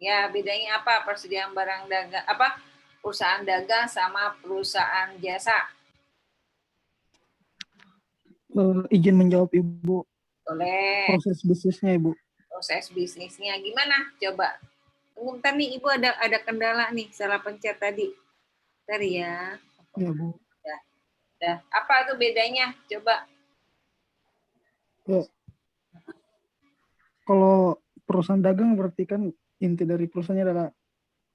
Ya, bedanya apa? Persediaan barang dagang, apa? Perusahaan dagang sama perusahaan jasa. Izin menjawab Ibu, Boleh. proses bisnisnya Ibu. Proses bisnisnya gimana? Coba. Tunggu bentar nih, Ibu ada kendala nih, salah pencet tadi. Bentar ya. Ya Bu. Dah. Apa tuh bedanya? Coba. Ya. Kalau perusahaan dagang berarti kan inti dari perusahaannya adalah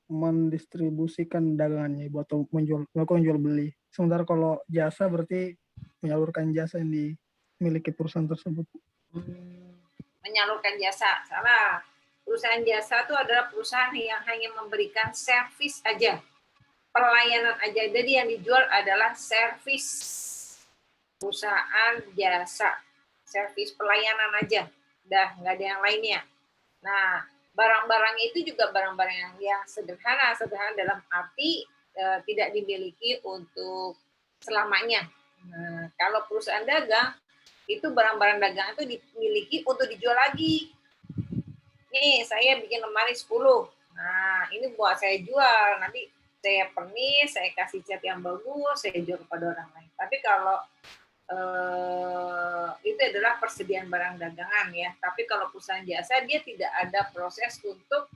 mendistribusikan dagangannya Ibu atau melakukan jual beli. Sementara kalau jasa berarti menyalurkan jasa yang dimiliki perusahaan tersebut. Menyalurkan jasa. Salah. Perusahaan jasa itu adalah perusahaan yang hanya memberikan servis aja. Pelayanan aja. Jadi yang dijual adalah servis. Perusahaan jasa. Servis pelayanan aja. Udah, nggak ada yang lainnya. Nah, barang-barang itu juga barang-barang yang sederhana. Sederhana dalam arti tidak dimiliki untuk selamanya. Nah, kalau perusahaan dagang, itu barang-barang dagang itu dimiliki untuk dijual lagi. Nih, saya bikin lemari 10. Nah, ini buat saya jual. Nanti saya pernis, saya kasih cat yang bagus, saya jual kepada orang lain. Tapi kalau itu adalah persediaan barang dagangan ya. Tapi kalau perusahaan jasa, dia tidak ada proses untuk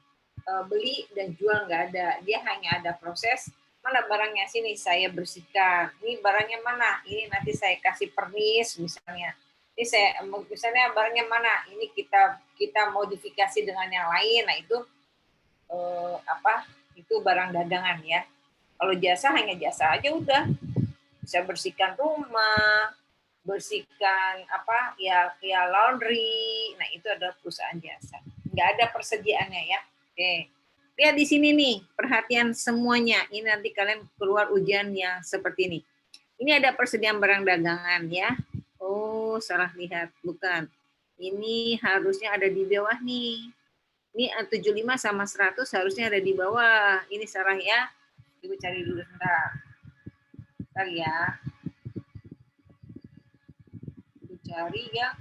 beli dan jual, nggak ada. Dia hanya ada proses, mana barangnya, sini saya bersihkan. Ini barangnya mana? Ini nanti saya kasih pernis misalnya. Ini saya misalnya barangnya mana? Ini kita modifikasi dengan yang lain. Nah itu itu barang dagangan ya. Kalau jasa hanya jasa aja udah. Bisa bersihkan rumah, bersihkan ya laundry. Nah itu adalah perusahaan jasa. Nggak ada persediaannya ya. Oke. Lihat di sini nih, perhatian semuanya. Ini nanti kalian keluar ujian yang seperti ini. Ini ada persediaan barang dagangan ya. Oh, salah lihat. Bukan. Ini harusnya ada di bawah nih. Ini 75 sama 100 harusnya ada di bawah. Ini salah ya. Ibu cari dulu sebentar. Bentar ya. Ibu cari ya.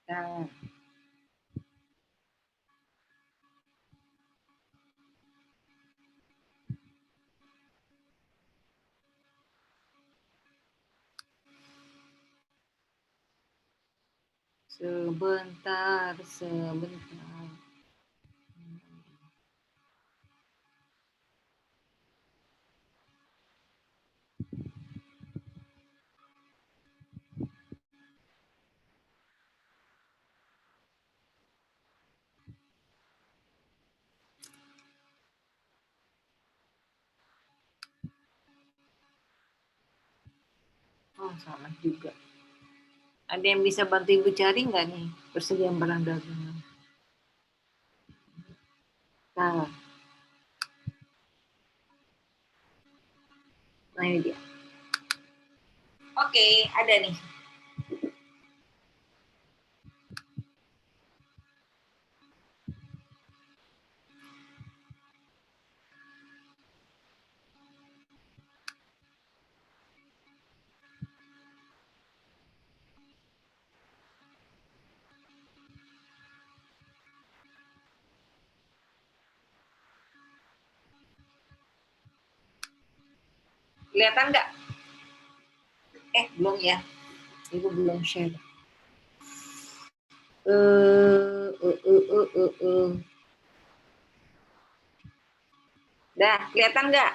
Nah. Sebentar. Oh, salah juga. Ada yang bisa bantu Ibu cari nggak nih persediaan barang dagangan? Nah, ini dia. Oke, ada nih. Kelihatan nggak? Belum ya. Ibu belum share. Dah, kelihatan nggak?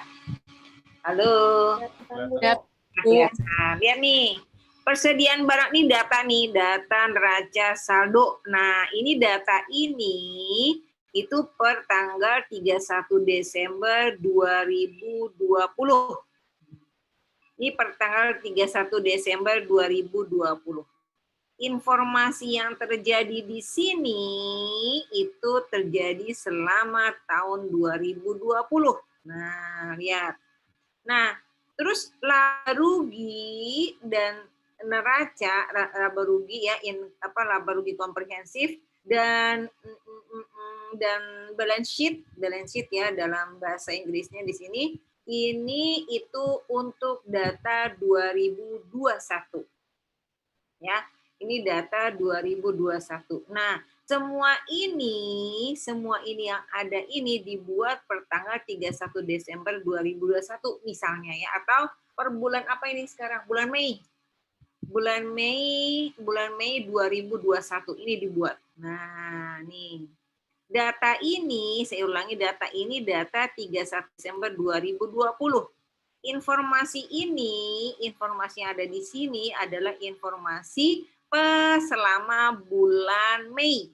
Halo. Kelihatan. Lihat nih. Persediaan barang ini data neraca saldo. Nah, ini data ini itu per tanggal 31 Desember 2020. Ini per tanggal 31 Desember 2020. Informasi yang terjadi di sini itu terjadi selama tahun 2020. Nah, lihat. Nah, terus laba rugi dan neraca, laba rugi ya, laba rugi komprehensif dan balance sheet ya dalam bahasa Inggrisnya di sini. Ini itu untuk data 2021. Ya, ini data 2021. Nah, Semua ini yang ada ini dibuat per tanggal 31 Desember 2021 misalnya ya, atau per bulan apa ini sekarang? Bulan Mei. Bulan Mei 2021 ini dibuat. Nah, nih. Data ini, saya ulangi, data ini data 31 Desember 2020. Informasi yang ada di sini adalah informasi selama bulan Mei.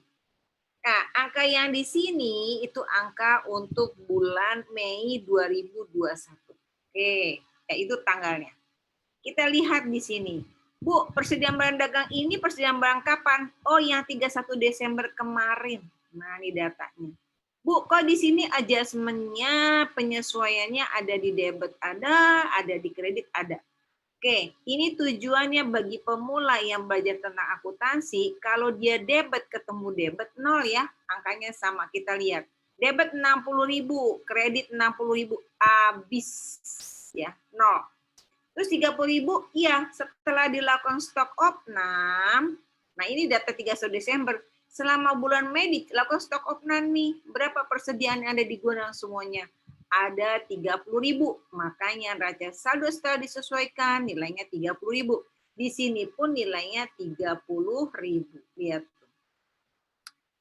Nah, angka yang di sini itu angka untuk bulan Mei 2021. Oke, ya itu tanggalnya. Kita lihat di sini. Bu, persediaan barang dagang ini persediaan barang kapan? Oh, yang 31 Desember kemarin. Nah, ini datanya. Bu, kok di sini adjustment-nya, penyesuaiannya ada di debit ada di kredit ada. Oke, ini tujuannya bagi pemula yang belajar tentang akuntansi, kalau dia debit ketemu debit 0 ya, angkanya sama, kita lihat. Debit 60.000, kredit 60.000, habis ya, 0. Terus 30.000, iya, setelah dilakukan stok opnam, nah ini data 31 Desember, selama bulan Mei dilakukan stok opnam nih, berapa persediaan yang ada di gudang semuanya? Ada 30.000, makanya neraca saldo setelah disesuaikan nilainya 30.000. Di sini pun nilainya 30.000. Lihat.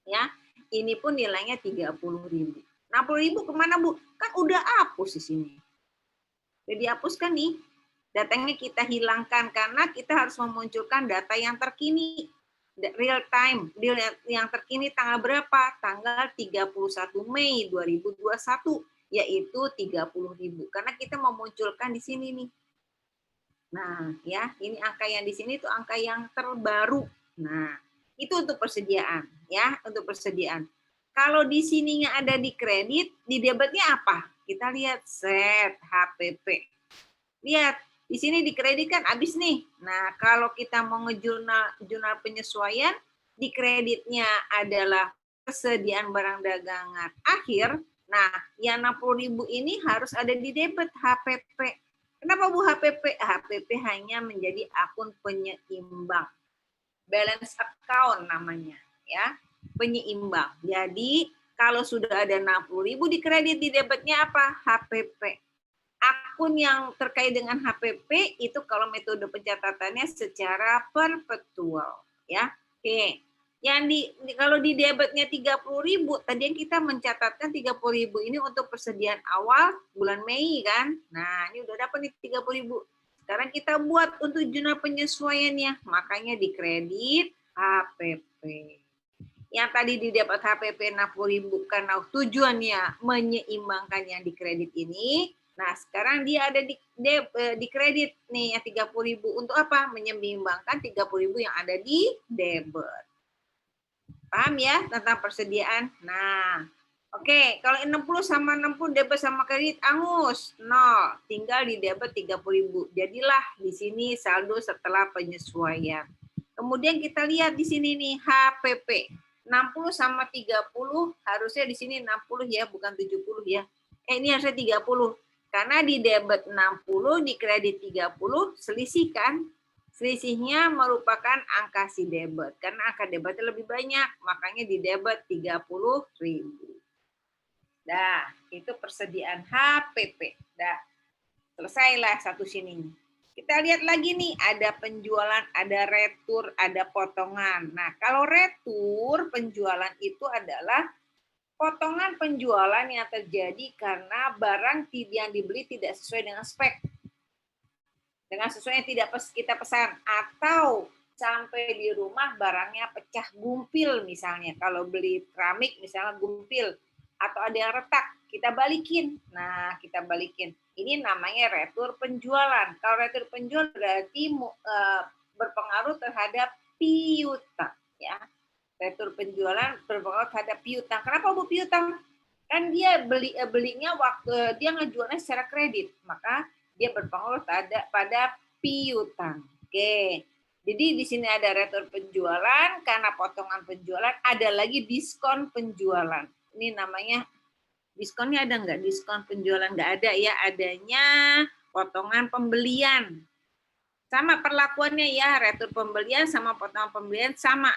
Ya, ini pun nilainya 30.000. 60.000 kemana, Bu? Kan udah hapus di sini. Udah dihapuskan nih. Datanya kita hilangkan karena kita harus memunculkan data yang terkini. Real time, yang terkini tanggal berapa? Tanggal 31 Mei 2021. Yaitu 30.000 karena kita memunculkan di sini nih. Nah, ya, ini angka yang di sini itu angka yang terbaru. Nah, itu untuk persediaan, ya, untuk persediaan. Kalau di sininya ada di kredit, di debitnya apa? Kita lihat set HPP. Lihat, di sini di kredit kan habis nih. Nah, kalau kita mau ngejurnal penyesuaian, di kreditnya adalah persediaan barang dagangan akhir. Nah, yang 60.000 ini harus ada di debit HPP. Kenapa Bu HPP? HPP hanya menjadi akun penyeimbang. Balance account namanya, ya. Penyeimbang. Jadi, kalau sudah ada 60.000 di kredit, di debitnya apa? HPP. Akun yang terkait dengan HPP itu kalau metode pencatatannya secara perpetual, ya. Oke. Yang kalau di debitnya 30.000, tadi yang kita mencatatkan 30.000 ini untuk persediaan awal bulan Mei kan. Nah, ini udah dapat nih 30.000. Sekarang kita buat untuk jurnal penyesuaiannya, makanya di kredit HPP. Yang tadi di debit HPP 60.000 karena tujuannya menyeimbangkan yang di kredit ini. Nah, sekarang dia ada di kredit nih yang 30.000 untuk apa? Menyeimbangkan 30.000 yang ada di debit. Paham ya tentang persediaan? Nah, oke, kalau 60 sama 60 debit sama kredit angus 0, tinggal di debit 30.000. Jadilah di sini saldo setelah penyesuaian. Kemudian kita lihat di sini nih HPP. 60 sama 30 harusnya di sini 60 ya, bukan 70 ya. Ini harusnya 30. Karena di debit 60, di kredit 30, selisih kan? Selisihnya merupakan angka si debit. Karena angka debitnya lebih banyak, makanya di debit 30.000. Dah, itu persediaan HPP. Dah, selesailah satu sini. Kita lihat lagi nih, ada penjualan, ada retur, ada potongan. Nah, kalau retur, penjualan itu adalah potongan penjualan yang terjadi karena barang yang dibeli tidak sesuai dengan spek. Dengan sesuai yang tidak kita pesan. Atau sampai di rumah barangnya pecah gumpil misalnya. Kalau beli keramik misalnya gumpil. Atau ada yang retak, kita balikin. Nah, kita balikin. Ini namanya retur penjualan. Kalau retur penjualan berarti berpengaruh terhadap piutang. Ya. Retur penjualan berpengaruh terhadap piutang. Kenapa Bu piutang? Kan dia belinya waktu dia ngejualnya secara kredit. Maka dia berpengaruh pada piutang. Oke. Jadi di sini ada retur penjualan, karena potongan penjualan, ada lagi diskon penjualan. Ini namanya, diskonnya ada nggak? Diskon penjualan nggak ada ya, adanya potongan pembelian. Sama perlakuannya ya, retur pembelian sama potongan pembelian sama.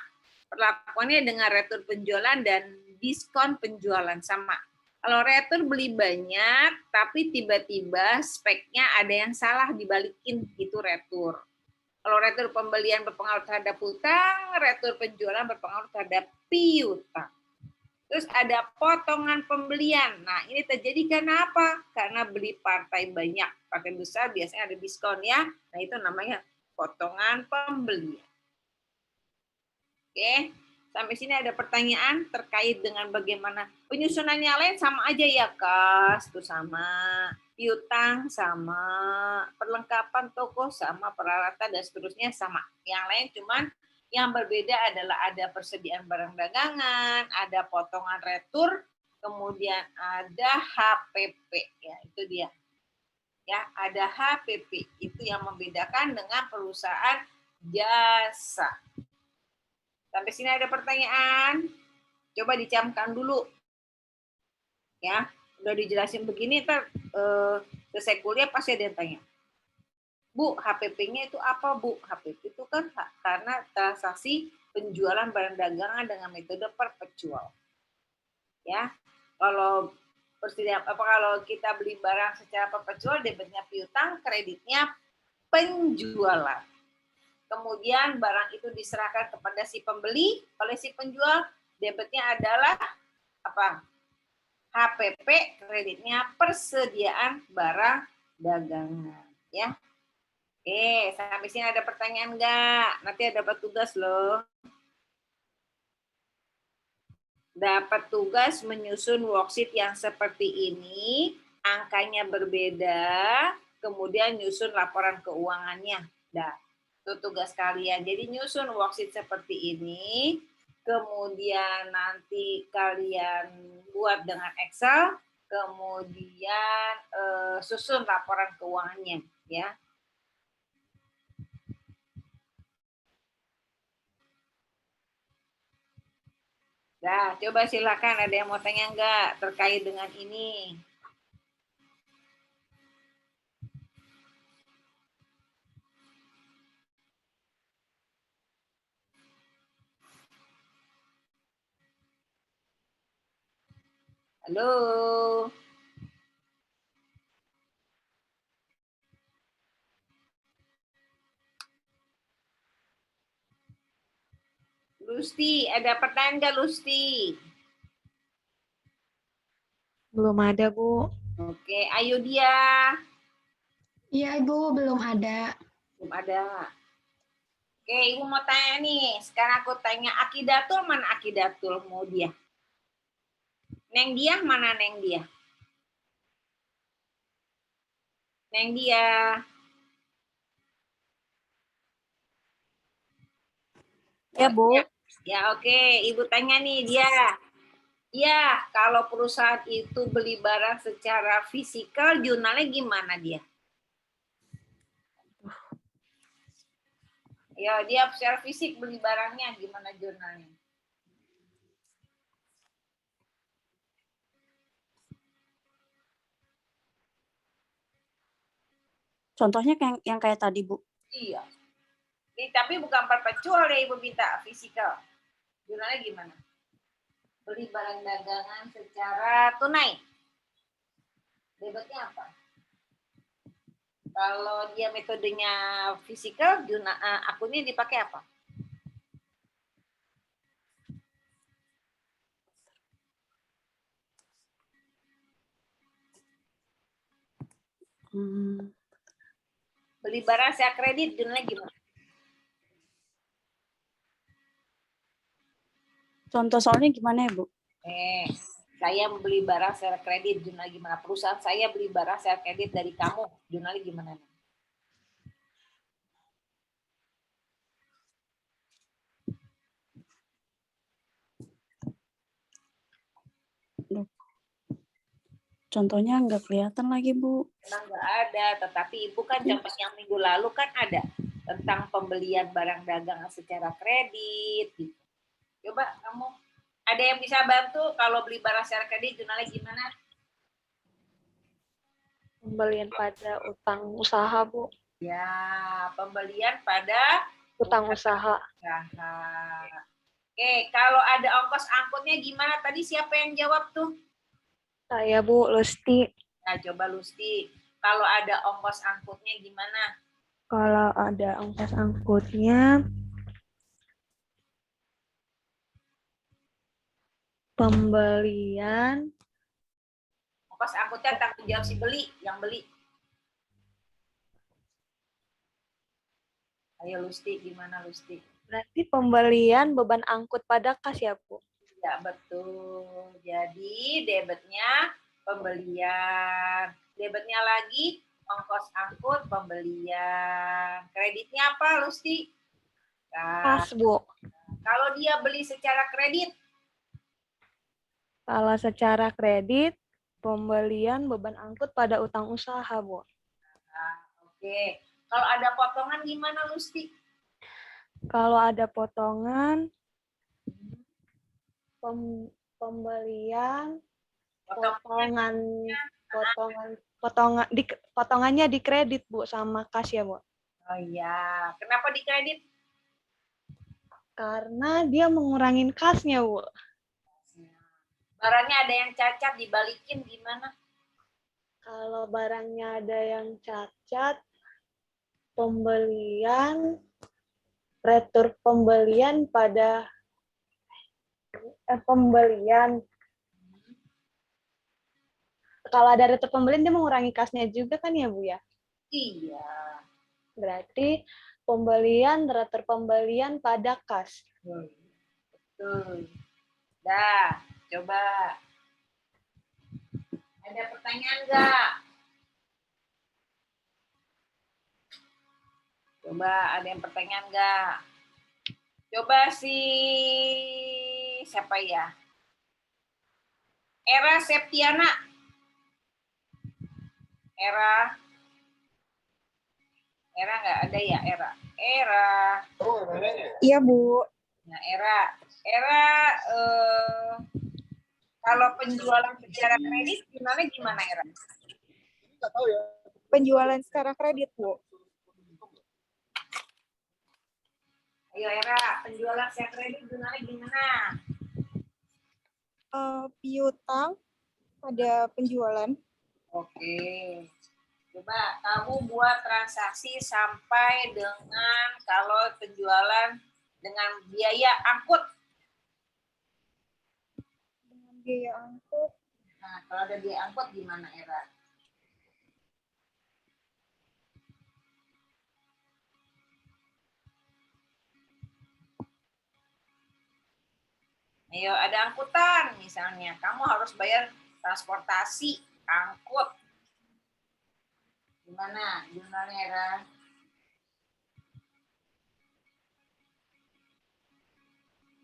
Perlakuannya dengan retur penjualan dan diskon penjualan sama. Kalau retur beli banyak, tapi tiba-tiba speknya ada yang salah dibalikin, itu retur. Kalau retur pembelian berpengaruh terhadap hutang, retur penjualan berpengaruh terhadap piutang. Terus ada potongan pembelian. Nah, ini terjadi karena apa? Karena beli partai banyak. Partai besar biasanya ada diskon ya. Nah, itu namanya potongan pembelian. Oke, sampai sini ada pertanyaan terkait dengan bagaimana penyusunannya lain sama aja ya, kas, itu sama, piutang sama, perlengkapan toko sama, peralatan dan seterusnya sama. Yang lain cuman yang berbeda adalah ada persediaan barang dagangan, ada potongan retur, kemudian ada HPP, ya itu dia. Ya, ada HPP, itu yang membedakan dengan perusahaan jasa. Sampai sini ada pertanyaan? Coba dicamkan dulu. Ya, udah dijelasin begini, ntar selesai kuliah pasti ada yang tanya. Bu, HPP-nya itu apa, Bu? HPP itu kan karena transaksi penjualan barang dagangan dengan metode perpetual. Ya, kalau kalau kita beli barang secara perpetual, debitnya piutang, kreditnya penjualan. Kemudian barang itu diserahkan kepada si pembeli oleh si penjual, debitnya adalah apa? HPP, kreditnya persediaan barang dagangan, ya. Oke, sampai sini ada pertanyaan enggak? Nanti ada dapat tugas loh. Dapat tugas menyusun worksheet yang seperti ini, angkanya berbeda, kemudian nyusun laporan keuangannya. Dah, itu tugas kalian. Jadi nyusun worksheet seperti ini, kemudian nanti kalian buat dengan Excel, kemudian susun laporan keuangannya, ya. Nah, coba silakan ada yang mau tanya enggak terkait dengan ini? Halo. Lusti, ada pertanyaan nggak Lusti? Belum ada, Bu. Oke, ayo dia. Iya, Ibu, belum ada. Belum ada. Oke, Ibu mau tanya nih. Sekarang aku tanya Akidatul, mana Akidatul mau dia? Neng dia, mana Neng dia? Neng dia. Ya, Bu. Ya, oke. Ibu tanya nih dia. Ya, kalau perusahaan itu beli barang secara fisikal, jurnalnya gimana dia? Ya, dia secara fisik beli barangnya, gimana jurnalnya? Contohnya yang kayak tadi, Bu. Iya. Tapi bukan perpetual ya Ibu minta, fisikal. Jurnalnya gimana? Beli barang dagangan secara tunai. Debitnya apa? Kalau dia metodenya fisikal, akunnya dipakai apa? Beli barang secara kredit, jurnalnya gimana? Contoh soalnya gimana ya, Bu? Saya membeli barang secara kredit, jurnal gimana? Perusahaan saya beli barang secara kredit dari kamu, jurnalnya gimana? Contohnya nggak kelihatan lagi, Bu. Memang nggak ada, tetapi Ibu kan contoh yang minggu lalu kan ada tentang pembelian barang dagangan secara kredit. Gitu. Coba kamu, ada yang bisa bantu kalau beli barang secara kredit, jurnalnya gimana? Pembelian pada utang usaha, Bu. Ya, pembelian pada Utang usaha. Oke, Oke, kalau ada ongkos angkutnya gimana? Tadi siapa yang jawab tuh? Saya Bu, Lusti. Nah, coba Lusti. Kalau ada ongkos angkutnya gimana? Kalau ada ongkos angkutnya, pembelian, Ongkos angkutnya tanggung jawab si beli, yang beli. Ayo Lusti, gimana Lusti? berarti pembelian beban angkut pada kas ya Bu? Ya, betul. Jadi debitnya pembelian. Debitnya lagi ongkos angkut pembelian. Kreditnya apa Lusti? Nah, Kas Bu. kalau dia beli secara kredit, Kalau secara kredit, pembelian beban angkut pada utang usaha Bu. nah, oke. Kalau ada potongan gimana Lusti? Kalau ada potongan, pembelian, potongannya di kredit Bu sama kas ya Bu. Oh iya, kenapa dikredit? Karena dia mengurangin kasnya Bu. Barangnya ada yang cacat dibalikin gimana? Kalau barangnya ada yang cacat, pembelian, retur pembelian pada pembelian. Kalau ada retur pembelian dia mengurangi kasnya juga kan ya Bu ya? Iya. Berarti pembelian, retur pembelian pada kas. Betul. Dah, coba. Ada pertanyaan nggak? Coba ada yang pertanyaan nggak? Coba siapa ya? Era Septiana. Era nggak ada ya Era. Iya, Bu. Nah, Era kalau penjualan secara kredit gimana Era? Penjualan secara kredit, Bu. Ayo Era, penjualan secara kredit gimana? Piutang pada penjualan. Oke. Coba kamu buat transaksi sampai dengan kalau penjualan dengan biaya angkut. Dengan biaya angkut. Nah, kalau ada biaya angkut gimana, Era? Ayo, ada angkutan misalnya. Kamu harus bayar transportasi, angkut. Gimana jurnalnya, Era?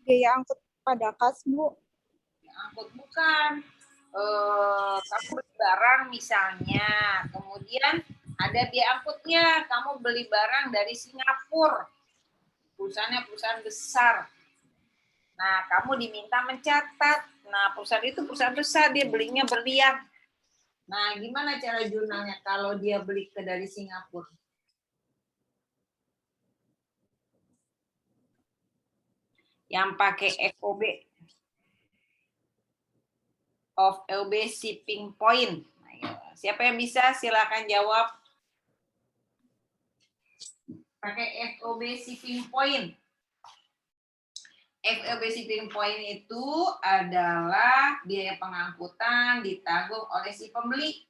Biaya angkut pada kas, Bu. Angkut bukan. Kamu beli barang misalnya, kemudian ada biaya angkutnya. Kamu beli barang dari Singapura, perusahaannya perusahaan besar. Nah, kamu diminta mencatat. Nah, perusahaan itu perusahaan besar, dia belinya berlian. Nah, gimana cara jurnalnya kalau dia beli dari Singapura? Yang pakai FOB. Of LB shipping point. Nah, siapa yang bisa? Silakan jawab. Pakai FOB shipping point. FOB shipping point itu adalah biaya pengangkutan ditanggung oleh si pembeli.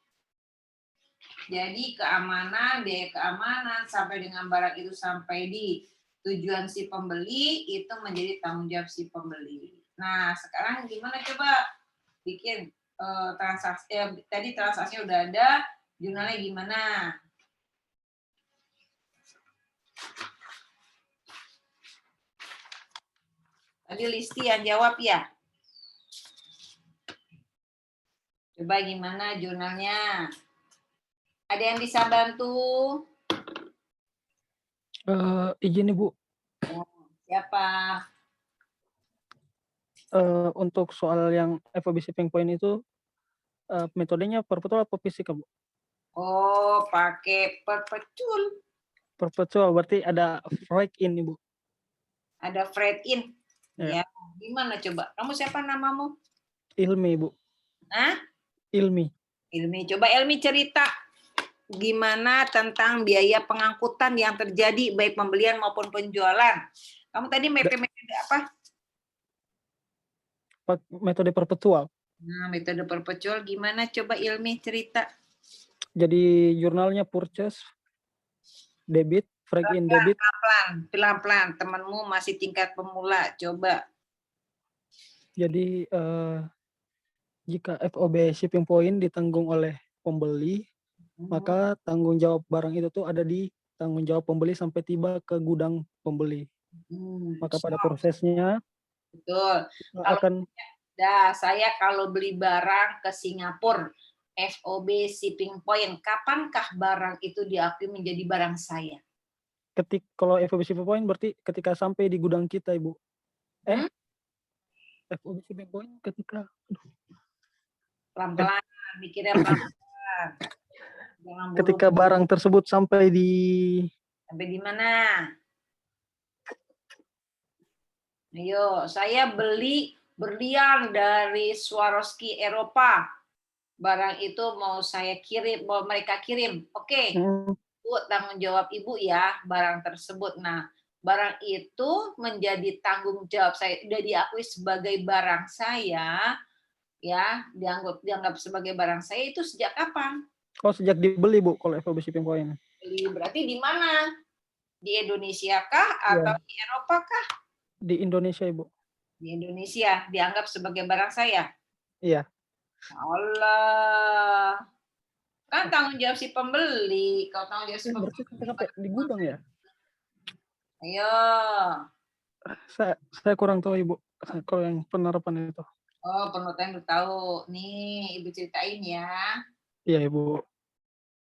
Jadi keamanan, biaya keamanan sampai dengan barang itu sampai di tujuan si pembeli itu menjadi tanggung jawab si pembeli. Nah, sekarang gimana coba bikin transaksi, tadi transaksinya udah ada, jurnalnya gimana? Tadi Listi yang jawab ya? Coba gimana jurnalnya? Ada yang bisa bantu? Izin Ibu, Siapa? untuk soal yang FOB shipping point itu metodenya perpetual atau fisika, Bu? Oh, pakai perpetual. Perpetual berarti ada freight in, Ibu. Ada freight in. Ya. Ya, gimana coba? Kamu siapa namamu? Ilmi, Bu. Hah? Ilmi. Ilmi. Coba Ilmi cerita gimana tentang biaya pengangkutan yang terjadi baik pembelian maupun penjualan. Kamu tadi metode apa? Metode perpetual. Nah, metode perpetual gimana? Coba Ilmi cerita. Jadi jurnalnya purchase, debit, break in debit. Pelan-pelan. Temanmu masih tingkat pemula. Coba. Jadi jika FOB shipping point ditanggung oleh pembeli, maka tanggung jawab barang itu tuh ada di tanggung jawab pembeli sampai tiba ke gudang pembeli. Maka pada prosesnya Betul. Saya kalau beli barang ke Singapura, FOB shipping point, kapankah barang itu diakui menjadi barang saya? Kalau FOB shipping point berarti ketika sampai di gudang kita, Ibu. FOB shipping point ketika Pelan-pelan, mikirnya pelan-pelan. Ketika barang tersebut sampai di mana? Ayo, saya beli berlian dari Swarovski Eropa. Barang itu mau mereka kirim. Oke. Bu, tanggung jawab Ibu ya barang tersebut. Nah, barang itu menjadi tanggung jawab saya, sudah diakui sebagai barang saya, ya, dianggap sebagai barang saya itu sejak kapan? Oh, sejak dibeli, Bu, kalau FOB shipping point. Beli berarti di mana? Di Indonesia kah atau di Eropa kah? Di Indonesia, Ibu. Di Indonesia dianggap sebagai barang saya? Iya. Allah. Kan tanggung jawab si pembeli. Kalau tanggung jawab si pembeli. Berarti di gudang ya? Ayo. Saya kurang tahu, Ibu. Kalau yang penerapan itu. Oh, penelitian udah tahu. Nih, Ibu ceritain ya. Iya, Ibu.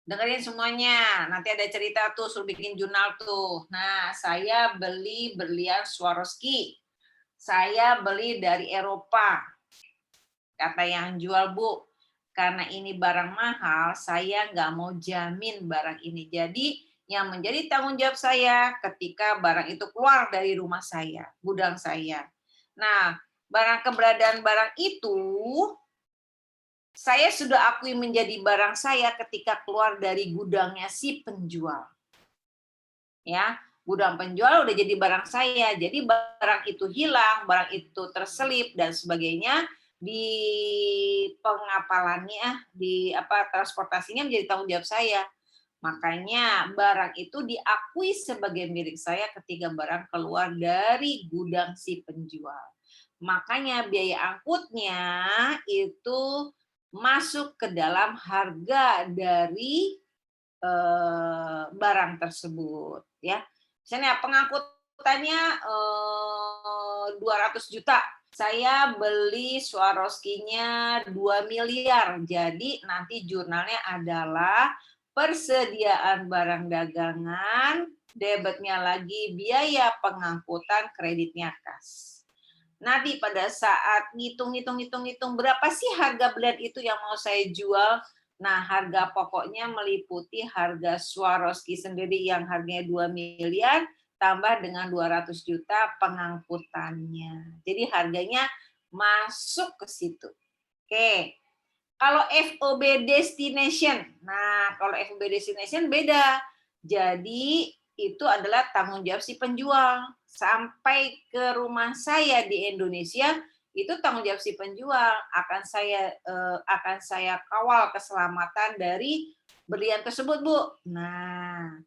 Dengerin semuanya. Nanti ada cerita tuh, suruh bikin jurnal tuh. Nah, saya beli berlian Swarovski. Saya beli dari Eropa. Kata yang jual, Bu, karena ini barang mahal, saya nggak mau jamin barang ini. Jadi, yang menjadi tanggung jawab saya ketika barang itu keluar dari rumah saya, gudang saya. Nah, keberadaan barang itu, saya sudah akui menjadi barang saya ketika keluar dari gudangnya si penjual. Ya, gudang penjual udah jadi barang saya. Jadi barang itu hilang, barang itu terselip dan sebagainya, di pengapalannya, di transportasinya menjadi tanggung jawab saya. Makanya barang itu diakui sebagai milik saya ketika barang keluar dari gudang si penjual. Makanya biaya angkutnya itu masuk ke dalam harga dari barang tersebut, ya. Misalnya pengangkutannya 200 juta. Saya beli Swarovski-nya 2 miliar. Jadi nanti jurnalnya adalah persediaan barang dagangan, debitnya lagi biaya pengangkutan, kreditnya kas. Nanti pada saat ngitung berapa sih harga blend itu yang mau saya jual. Nah, harga pokoknya meliputi harga Swarovski sendiri yang harganya 2 miliar, tambah dengan 200 juta pengangkutannya. Jadi harganya masuk ke situ. Oke. Kalau FOB destination. Nah, kalau FOB destination beda. Jadi itu adalah tanggung jawab si penjual. Sampai ke rumah saya di Indonesia, itu tanggung jawab si penjual. Akan saya kawal keselamatan dari berlian tersebut, Bu. Nah,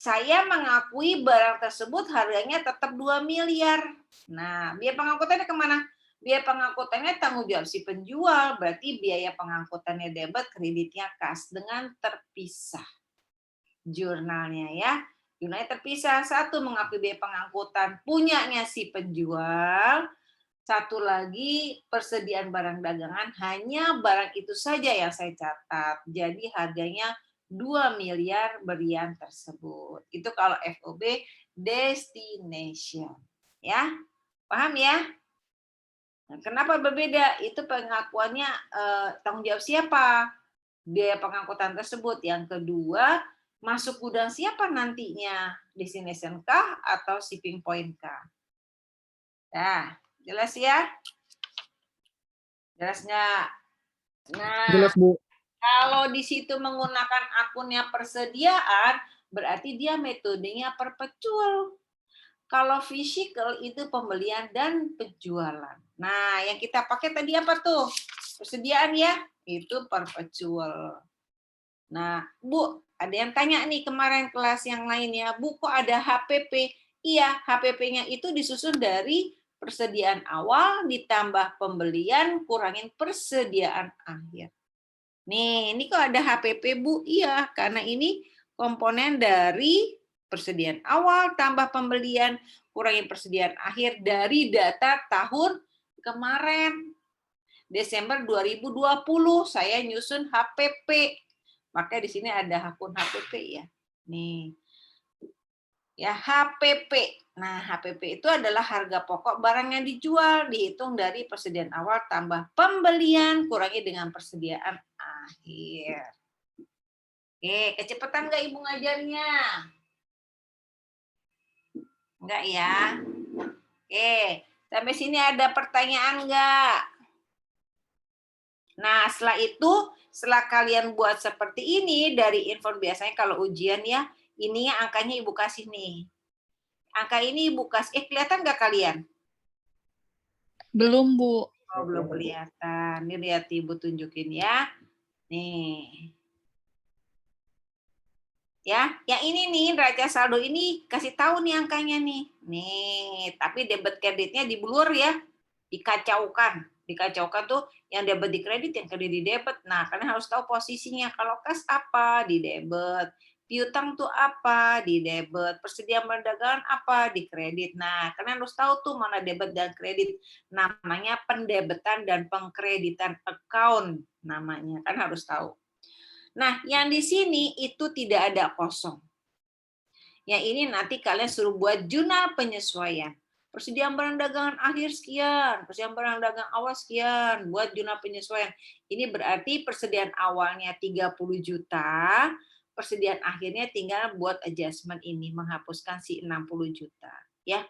saya mengakui barang tersebut harganya tetap 2 miliar. Nah, biaya pengangkutannya kemana? Biaya pengangkutannya tanggung jawab si penjual, berarti biaya pengangkutannya debit, kreditnya kas, dengan terpisah. Jurnalnya ya. Jurnalnya terpisah. Satu, mengakui biaya pengangkutan punyanya si penjual. Satu lagi, persediaan barang dagangan, hanya barang itu saja yang saya catat. Jadi harganya 2 miliar berlian tersebut. Itu kalau FOB destination. Ya, paham ya? Nah, kenapa berbeda? Itu pengakuannya tanggung jawab siapa? Biaya pengangkutan tersebut. Yang kedua, masuk gudang siapa nantinya? Destination kah atau shipping point kah? Nah, jelas ya? Jelas nggak? Nah, Jelas, Bu. kalau di situ menggunakan akunnya persediaan, berarti dia metodenya perpetual. Kalau physical itu pembelian dan penjualan. Nah, yang kita pakai tadi apa tuh? Persediaan ya? Itu perpetual. Nah, Bu, ada yang tanya nih kemarin kelas yang lainnya, Bu, kok ada HPP? Iya, HPP-nya itu disusun dari persediaan awal ditambah pembelian kurangin persediaan akhir. Nih, ini kok ada HPP, Bu? Iya, karena ini komponen dari persediaan awal tambah pembelian kurangin persediaan akhir dari data tahun kemarin. Desember 2020 saya nyusun HPP. Maka di sini ada akun HPP ya. Nih. Ya, HPP. Nah, HPP itu adalah harga pokok barang yang dijual, dihitung dari persediaan awal tambah pembelian kurangi dengan persediaan akhir. Oke, kecepatan nggak Ibu ngajarnya? Enggak ya? Oke, sampai sini ada pertanyaan nggak? Nah, setelah kalian buat seperti ini, dari info biasanya kalau ujian ya, ini angkanya Ibu kasih nih. Angka ini Ibu kasih, kelihatan nggak kalian? Belum, Bu. Oh, belum kelihatan. Ini lihat Ibu tunjukin ya. Nih. Ya, yang ini nih, neraca saldo ini kasih tahu nih angkanya nih. Nih, tapi debit kreditnya di blur ya. Dikacaukan. Dikacaukan tuh yang debit di kredit, yang kredit di debit. Nah, kalian harus tahu posisinya. Kalau kas apa? Di debit. Piutang tuh apa? Di debit. Persediaan perdagangan apa? Di kredit. Nah, kalian harus tahu tuh mana debit dan kredit. Namanya pendebetan dan pengkreditan account namanya. Kan harus tahu. Nah, yang di sini itu tidak ada kosong. Yang ini nanti kalian suruh buat jurnal penyesuaian. Persediaan barang dagangan akhir sekian, persediaan barang dagangan awal sekian, buat jurnal penyesuaian. Ini berarti persediaan awalnya 30 juta, persediaan akhirnya tinggal buat adjustment ini, menghapuskan si 60 juta. Ya.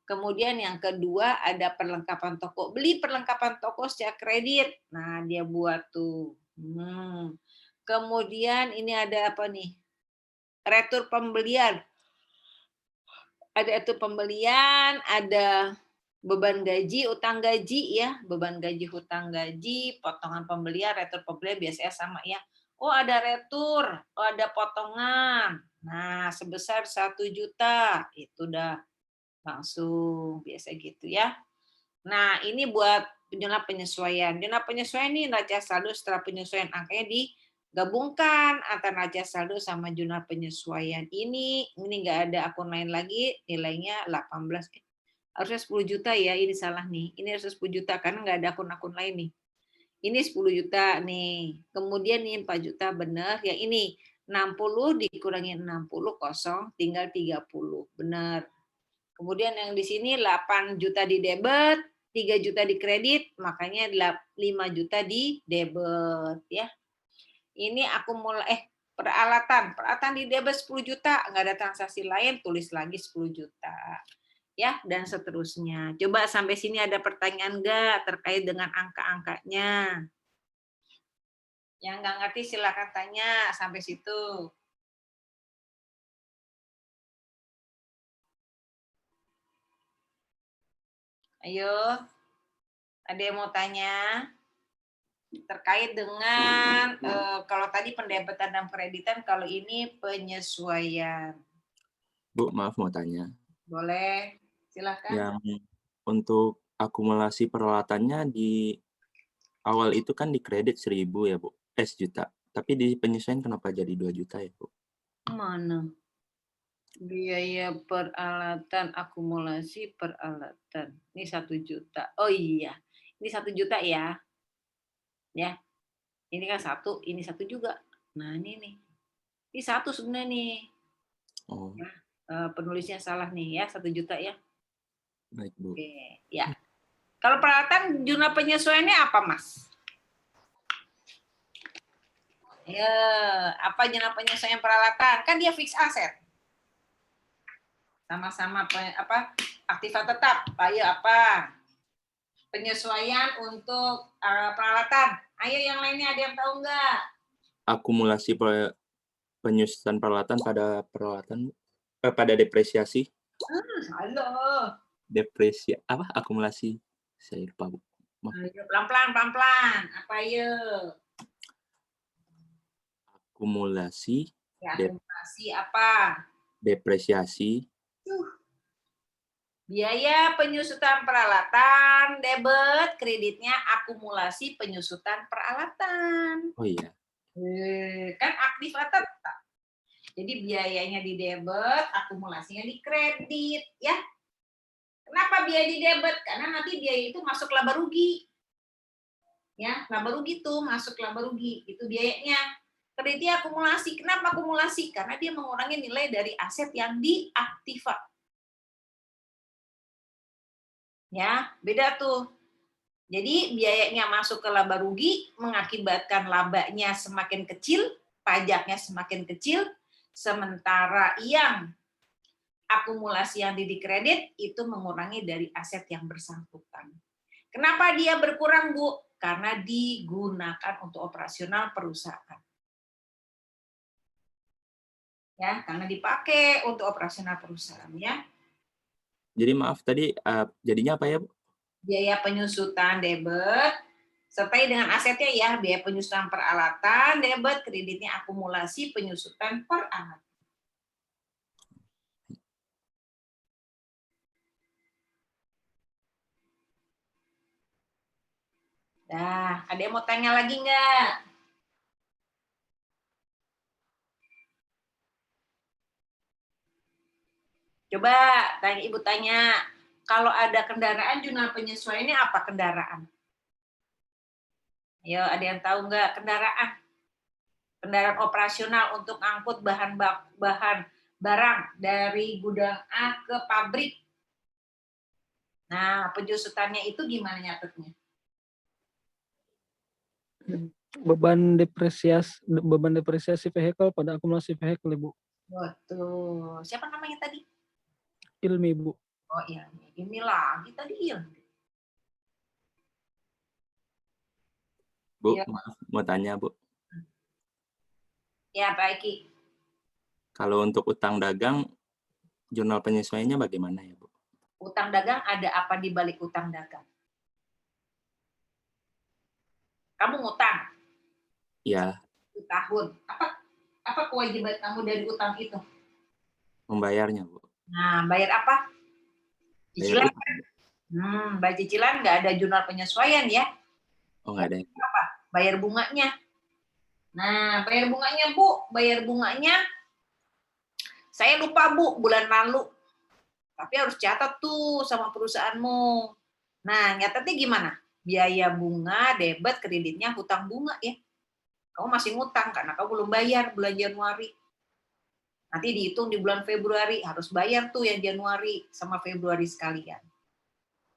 Kemudian yang kedua ada perlengkapan toko. Beli perlengkapan toko secara kredit. Nah, dia buat tuh. Kemudian ini ada apa nih? Retur pembelian. Ada retur pembelian, ada beban gaji, utang gaji ya, beban gaji, hutang gaji, potongan pembelian, retur pembelian biasanya sama ya. Oh, ada retur, oh ada potongan. Nah, sebesar 1 juta. Itu udah langsung biasa gitu ya. Nah, ini buat jurnal penyesuaian. Jurnal penyesuaian ini neraca saldo setelah penyesuaian angkanya digabungkan antara neraca saldo sama jurnal penyesuaian. Ini nggak ada akun lain lagi, nilainya 18. Harusnya 10 juta ya, ini salah nih. Ini harusnya 10 juta karena nggak ada akun-akun lain nih. Ini 10 juta nih. Kemudian ini 4 juta benar. Yang ini 60 dikurangi 60 kosong, tinggal 30. Benar. Kemudian yang di sini 8 juta di debit, 3 juta di kredit, makanya 5 juta di debit ya. Ini peralatan di debit 10 juta, nggak ada transaksi lain, tulis lagi 10 juta. Ya, dan seterusnya. Coba sampai sini ada pertanyaan nggak terkait dengan angka-angkanya? Yang nggak ngerti silakan tanya sampai situ. Ayo, ada yang mau tanya? Terkait dengan kalau tadi pendebitan dan kreditan, kalau ini penyesuaian. Bu, maaf mau tanya. Boleh, silakan. Yang untuk akumulasi peralatannya di awal itu kan di kredit 1.000 ya, Bu? Juta. Tapi di penyesuaian kenapa jadi 2 juta ya, Bu? Mana? Biaya peralatan, akumulasi peralatan. Ini 1 juta. Oh iya, ini 1 juta ya. Ya, ini kan 1, ini 1 juga. Nah ini nih, ini 1 sebenarnya nih. Oh. Ya, penulisnya salah nih ya, 1 juta ya. Baik, Bu. Oke, ya. Kalau peralatan jurnal penyesuaiannya apa, Mas? Ya, apa jurnal penyesuaian peralatan? Kan dia fixed asset. Sama-sama Aktiva tetap, ayo apa? Penyesuaian untuk peralatan. Ayo yang lainnya ada yang tahu nggak? Akumulasi penyusutan peralatan pada depresiasi. Halo. Apa? Akumulasi. Saya lupa, Bu. Maaf. Ayo pelan-pelan. Apa ayo? Akumulasi, Ya, akumulasi apa? depresiasi, Biaya penyusutan peralatan, debit, kreditnya akumulasi penyusutan peralatan. oh iya, Kan aktiva tetap. Jadi biayanya di debit, akumulasinya di kredit, ya. Kenapa biaya di debit? Karena nanti biaya itu masuk laba rugi. Ya, laba rugi tuh masuk laba rugi, itu biayanya. Kreditnya akumulasi. Kenapa akumulasi? Karena dia mengurangi nilai dari aset yang diaktiva. Ya, beda tuh. Jadi biayanya masuk ke laba rugi mengakibatkan labanya semakin kecil, pajaknya semakin kecil, sementara yang akumulasi yang di kredit itu mengurangi dari aset yang bersangkutan. Kenapa dia berkurang, Bu? Karena digunakan untuk operasional perusahaan. Ya, karena dipakai untuk operasional perusahaan, ya. jadi maaf tadi jadinya apa ya, Bu? Biaya penyusutan debit, sertai dengan asetnya ya, biaya penyusutan peralatan, debit, kreditnya akumulasi penyusutan peralatan. Nah, ada yang mau tanya lagi nggak? Coba Ibu tanya, kalau ada kendaraan jurnal penyesuaiannya apa kendaraan? Ayo, ada yang tahu nggak kendaraan? Kendaraan operasional untuk angkut bahan barang dari gudang A ke pabrik. Nah, penyusutannya itu gimana nyatetnya? Beban depresiasi vehicle pada akumulasi vehicle, Ibu. Betul. Siapa namanya tadi? Ilmi, Bu. Oh iya, ini lagi tadi Ilmi. Bu, Ya. maaf, mau tanya, Bu. Ya, Pak Eki. Kalau untuk utang dagang, jurnal penyesuaiannya bagaimana ya, Bu? Utang dagang ada apa di balik utang dagang? Kamu ngutang Ya, 1 tahun. Apa kewajiban kamu dari utang itu? membayarnya, Bu. Nah, bayar apa? Bayar Cicilan. utang. Bayar cicilan nggak ada jurnal penyesuaian ya. Oh, nggak ada. Bayar bunganya. Nah, bayar bunganya, Bu. Bayar bunganya, saya lupa, Bu, bulan lalu. Tapi harus catat tuh sama perusahaanmu. Nah, nyatetnya gimana? Biaya bunga, debit, kreditnya, hutang bunga ya. Kamu masih ngutang karena kamu belum bayar bulan Januari. Nanti dihitung di bulan Februari, harus bayar tuh yang Januari sama Februari sekalian.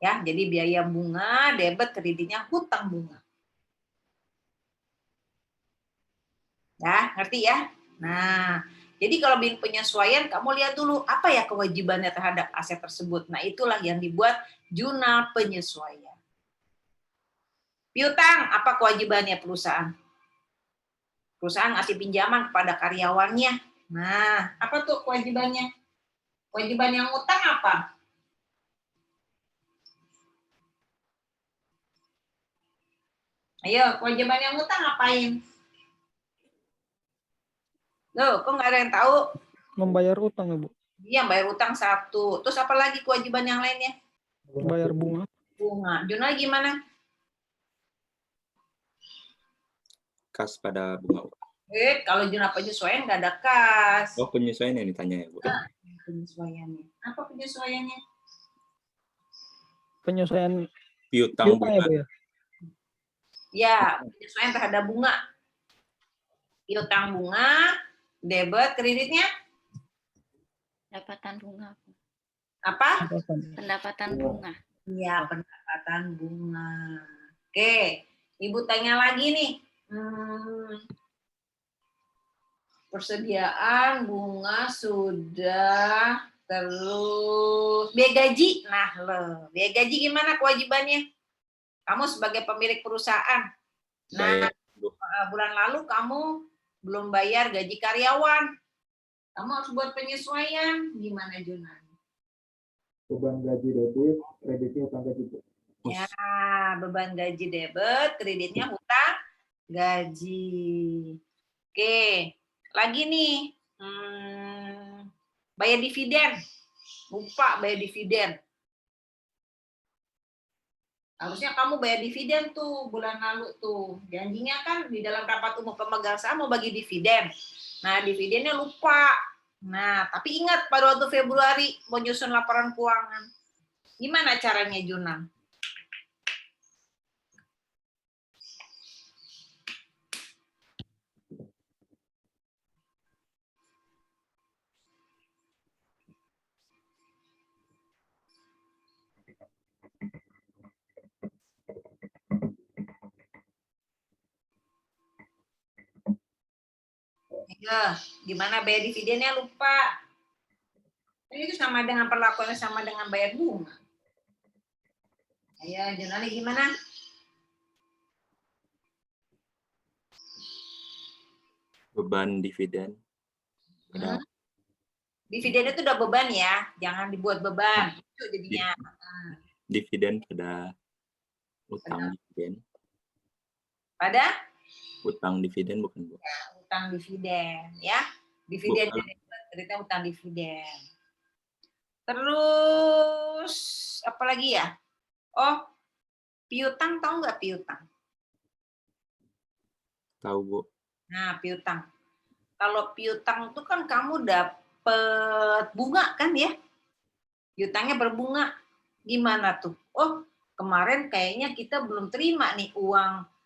Ya, jadi biaya bunga, debit, kreditnya, hutang bunga. Ya, ngerti ya? Nah, jadi kalau bikin penyesuaian, kamu lihat dulu apa ya kewajibannya terhadap aset tersebut. Nah, itulah yang dibuat jurnal penyesuaian. Piutang, apa kewajibannya perusahaan? Perusahaan ngasih pinjaman kepada karyawannya. Nah, apa tuh kewajibannya? Kewajiban yang utang apa? Ayo, kewajiban yang utang ngapain? Loh, kok nggak ada yang tahu? Membayar utang, Ibu. Iya, bayar utang 1. Terus apa lagi kewajiban yang lainnya? Bayar bunga. Bunga. Jurnal gimana? Kas pada bunga. Kalau jurnal penyesuaian nggak ada kas. Oh, penyesuaian yang ditanya ya, Bu. Penyesuaiannya. Apa penyesuaiannya? Penyesuaian Piutang piutang ya, bunga. Bu ya? Ya, penyesuaian terhadap bunga. Piutang bunga, debit, kreditnya Pendapatan bunga. apa? Pendapatan bunga. Iya, pendapatan bunga. Oke, Ibu tanya lagi nih. Persediaan bunga sudah Terus biaya gaji. Nah, biaya gaji gimana kewajibannya? Kamu sebagai pemilik perusahaan. Nah, Bayar, Bu. bulan lalu kamu belum bayar gaji karyawan. Kamu harus buat penyesuaian. Gimana, Junan? Beban gaji debit, kreditnya utang gaji. Ya, beban gaji debit, kreditnya hutang gaji. Oke, lagi nih. Bayar dividen. Lupa bayar dividen. Harusnya kamu bayar dividen tuh bulan lalu tuh. Janjinya kan di dalam rapat umum pemegang saham mau bagi dividen. Nah, dividennya lupa. Nah, tapi ingat pada waktu Februari mau nyusun laporan keuangan. Gimana caranya, Junan? Ya, gimana bayar dividennya lupa. Ini itu sama dengan perlakuannya sama dengan bayar bunga. Ayo, Junali gimana? Beban dividen. Hmm? Dividen itu udah beban ya, jangan dibuat beban. Itu jadinya. Dividen pada utang dividen. Pada? Utang dividen bukan, Bu. Utang dividen ya. Dividen cerita utang dividen. Terus apa lagi ya? Oh, piutang, tahu nggak piutang? Tahu, Bu. Nah, piutang. Kalau piutang itu kan kamu dapet bunga kan ya? Piutangnya berbunga. Gimana tuh? Oh, kemarin kayaknya kita belum terima nih uang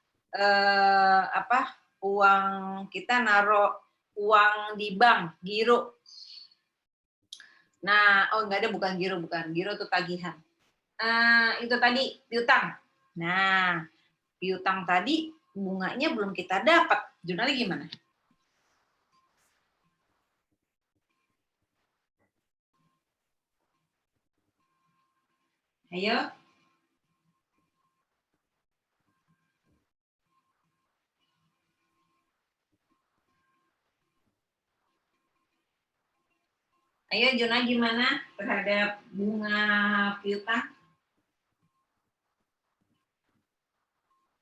uang kita naruh uang di bank, giro. Nah, oh enggak ada, bukan giro, giro itu tagihan. Itu tadi piutang. Nah, piutang tadi bunganya belum kita dapat. Junali gimana? Ayo. Ayo Juna, gimana terhadap bunga piutang?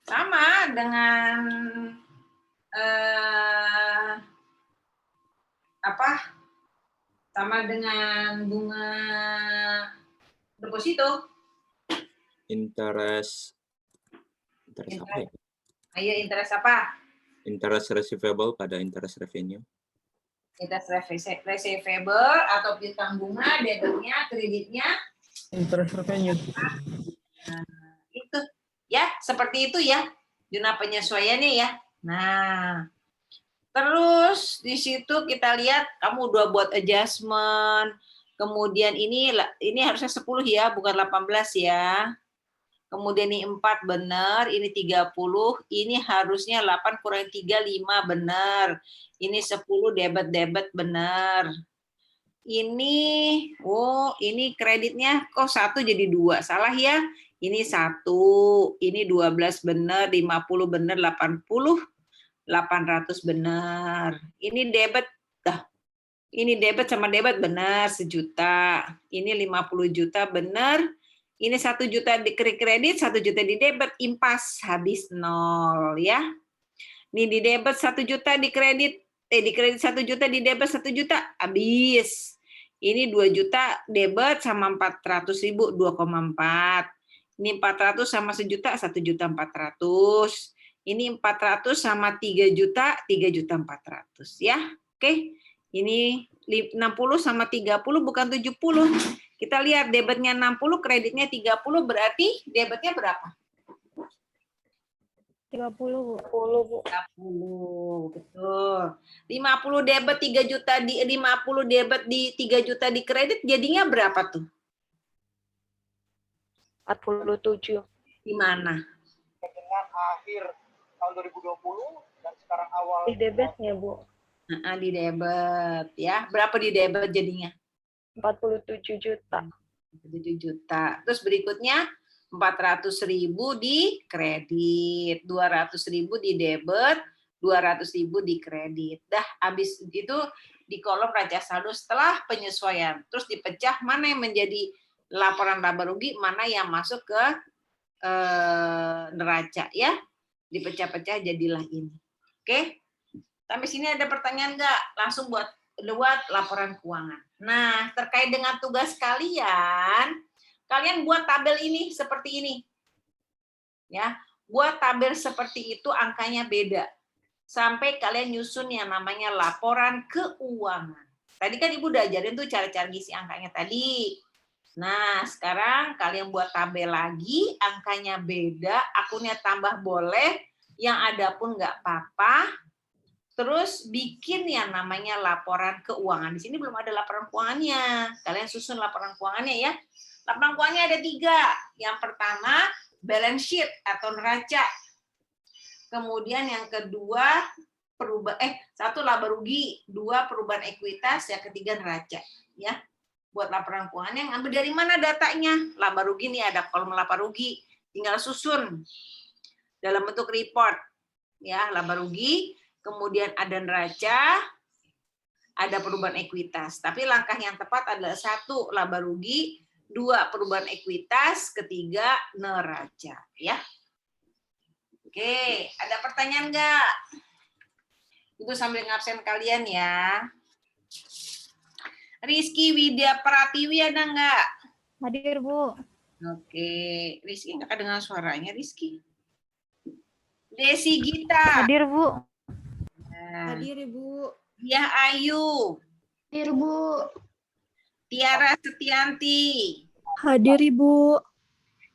Sama dengan sama dengan bunga deposito. Interest apa ya? Ayo, interest apa? Interest receivable pada interest revenue. Interest receivable atau piutang bunga, debitnya, kreditnya. Interest revenue. Nah, itu ya, seperti itu ya, Juna penyesuaiannya ya. Nah, terus di situ kita lihat kamu udah buat adjustment. Kemudian ini harusnya 10 ya, bukan 18 ya. Kemudian ini 4 benar, ini 30, ini harusnya 8 kurang 3, 5 benar. Ini 10 debit benar. Ini, ini kreditnya kok 1 jadi 2, salah ya. Ini 1, ini 12 benar, 50 benar, 80, 800 benar. Ini debit, ini debit sama debit benar, 1 juta. Ini 50 juta benar. Ini 1 juta di kredit, 1 juta di debit, impas, habis 0 ya. Ini di debit 1 juta, di kredit 1 juta, di debit 1 juta, habis. Ini 2 juta debit sama 400.000, 2,4. Ini 400 sama 1 juta, 1 juta 400. Ini 400 sama 3 juta, 3 juta 400 ya. Oke. Ini 60 sama 30 bukan 70. Kita lihat debitnya 60, kreditnya 30, berarti debitnya berapa? 30, Bu. 30, betul. 50 debit 3 juta di 50 debit di 3 juta di kredit jadinya berapa tuh? 47. Di mana? Dengan akhir tahun 2020 dan sekarang awal Di debitnya, Bu. Di debit ya. Berapa di debit jadinya? 47 juta. 7 juta. Terus berikutnya 400.000 di kredit, 200.000 di debit, 200.000 di kredit. Dah habis itu di kolom raca saldo setelah penyesuaian. Terus dipecah mana yang menjadi laporan laba rugi, mana yang masuk ke neraca ya. Dipecah-pecah jadilah ini. Oke? Sampai sini ada pertanyaan nggak? Langsung buat laporan keuangan. Nah, terkait dengan tugas kalian buat tabel ini seperti ini. Ya, buat tabel seperti itu angkanya beda. Sampai kalian nyusun yang namanya laporan keuangan. Tadi kan Ibu udah ajarin tuh cara-cara ngisi angkanya tadi. Nah, sekarang kalian buat tabel lagi, angkanya beda, akunnya tambah boleh, yang ada pun nggak apa-apa. Terus bikin yang namanya laporan keuangan. Di sini belum ada laporan keuangannya. Kalian susun laporan keuangannya ya. Laporan keuangannya ada 3. Yang pertama, balance sheet atau neraca. Kemudian yang kedua, satu laba rugi, 2 perubahan ekuitas, yang ketiga neraca. Ya, buat laporan keuangan yang ambil dari mana datanya? Laba rugi nih ada kolom laba rugi, tinggal susun dalam bentuk report. Ya, laba rugi, kemudian ada neraca, ada perubahan ekuitas. Tapi langkah yang tepat adalah 1 laba rugi, 2 perubahan ekuitas, ketiga neraca. Ya. Oke, ada pertanyaan nggak? Ibu sambil ngabsen kalian ya. Rizky Widya Pratiwi ada nggak? Hadir, Bu. Oke, Rizky nggak kedengar suaranya, Rizky. Desi Gita. Hadir, Bu. Nah, Hadir, Ibu. Diah Ayu. Hadir, Bu. Tiara Setianti. Hadir, Ibu.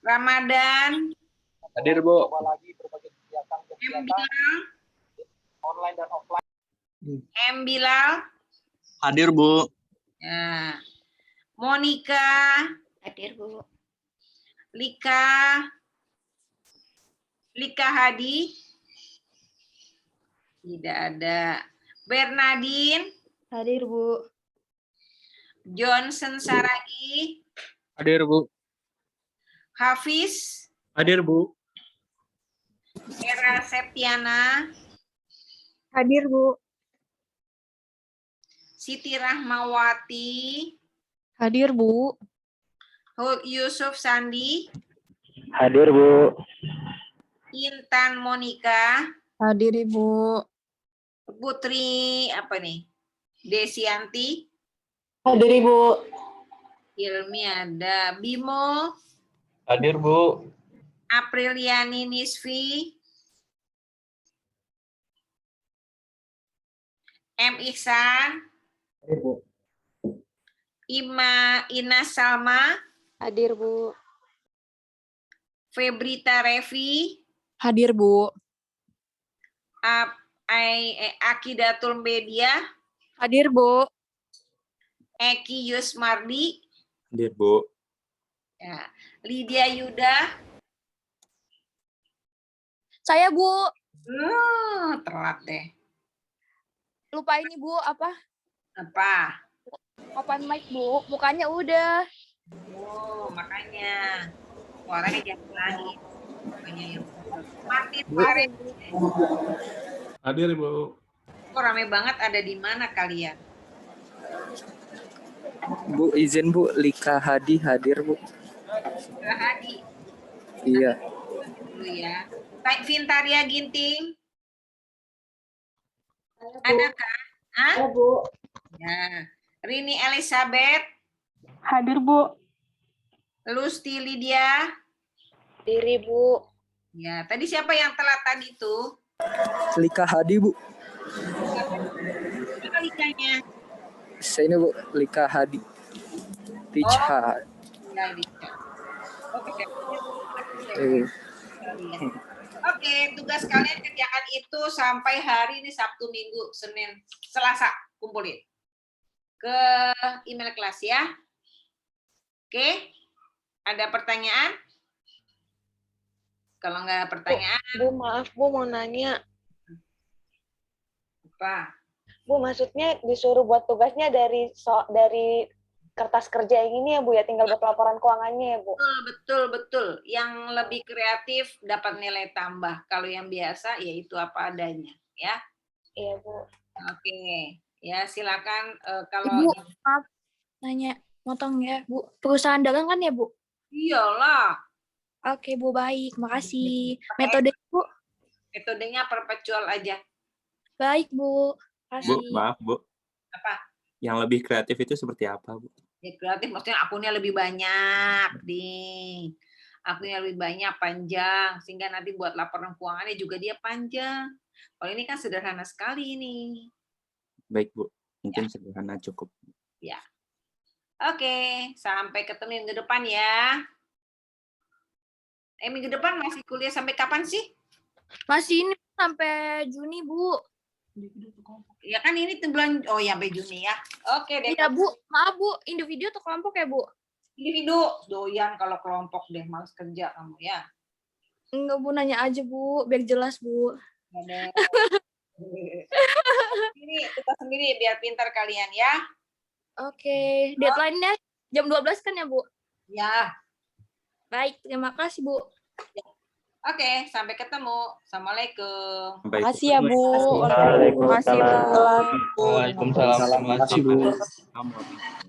Ramadan. Hadir, Bu. Coba lagi berbagai kegiatan Bilal. online dan offline. Bilal. Hadir, Bu. Ya. Monica. Hadir, Bu. Lika Hadi. Tidak ada. Bernadine. Hadir, Bu. Johnson Saragi. Hadir, Bu. Hafiz. Hadir, Bu. Era Septiana. Hadir, Bu. Siti Rahmawati. Hadir, Bu. Yusuf Sandi. Hadir, Bu. Intan Monika. Hadir, Ibu. Putri apa nih? Desianti. Hadir, Ibu. Ilmi ada. Bimo. Hadir, Bu. Apriliani Nisfi. M. Ihsan. Hadir, Bu. Ina Salma. Hadir, Bu. Febrita Revi. Hadir, Bu. Akidatul Media. Hadir, Bu. Eki Yusmardi. Hadir, Bu. Ya. Lydia Yuda. Saya, Bu. Telat deh. Lupa ini, Bu. Apa? Open mic, Bu. Mukanya udah. Oh, makanya. Suaranya jangan lagi. Makanya yang Martin Farid. Hadir, Bu. Kok rame banget, ada di mana kalian? Bu, izin Bu, Lika Hadi hadir Bu. Kak Hadi. Iya. Dulu ya. Baik, Vintaria Ginting. Adakah? Hah? Ya, Bu. Ya. Rini Elizabeth. Hadir, Bu. Lusti Lydia. Diri, Bu. Ya, tadi siapa yang telat tadi tuh? Lika Hadi Bu. Apa Likanya? Saya ini Bu, Lika Hadi. Richa. Ya, Lika. Oke. Oke, tugas kalian kerjakan itu sampai hari ini Sabtu, Minggu, Senin, Selasa, kumpulin ke email kelas ya. Oke, ada pertanyaan? Kalau nggak ada pertanyaan, Bu, maaf, Bu, mau nanya. apa? Bu, maksudnya disuruh buat tugasnya dari kertas kerja yang ini ya Bu ya, tinggal buat laporan keuangannya ya Bu. Betul. Yang lebih kreatif dapat nilai tambah. Kalau yang biasa ya itu apa adanya, ya. Iya Bu. Oke, ya silakan kalau Ibu, maaf nanya, motong ya Bu. Perusahaan dagang kan ya Bu? iyalah Oke Bu, baik. Makasih. Metode Bu? metodenya perpetual aja. Baik Bu. Bu, Makasih. maaf Bu. Apa? Yang lebih kreatif itu seperti apa, Bu? Ya kreatif maksudnya akunnya lebih banyak, nih. Akunnya lebih banyak, panjang, sehingga nanti buat laporan keuangannya juga dia panjang. Kalau ini kan sederhana sekali ini. Baik, Bu. Mungkin sederhana cukup. Ya. Oke, sampai ketemu minggu depan ya. Minggu depan masih kuliah sampai kapan sih? Masih ini sampai Juni Bu. Ya kan ini bulan, oh ya sampai Juni ya. Oke deh. Iya Bu, maaf Bu, individu atau kelompok ya Bu? Individu, doyan kalau kelompok deh, males kerja kamu ya. Enggak Bu, nanya aja Bu, biar jelas Bu. Ada. Ini kita sendiri biar pintar kalian ya. Oke, deadline-nya jam 12 kan ya Bu? Ya. Baik, terima kasih Bu. Oke, sampai ketemu. Assalamualaikum. Sampai Makasih ya Bu. Waalaikumsalam. Makasih Bu. Waalaikumsalam. Terima kasih, Bu. Assalamualaikum.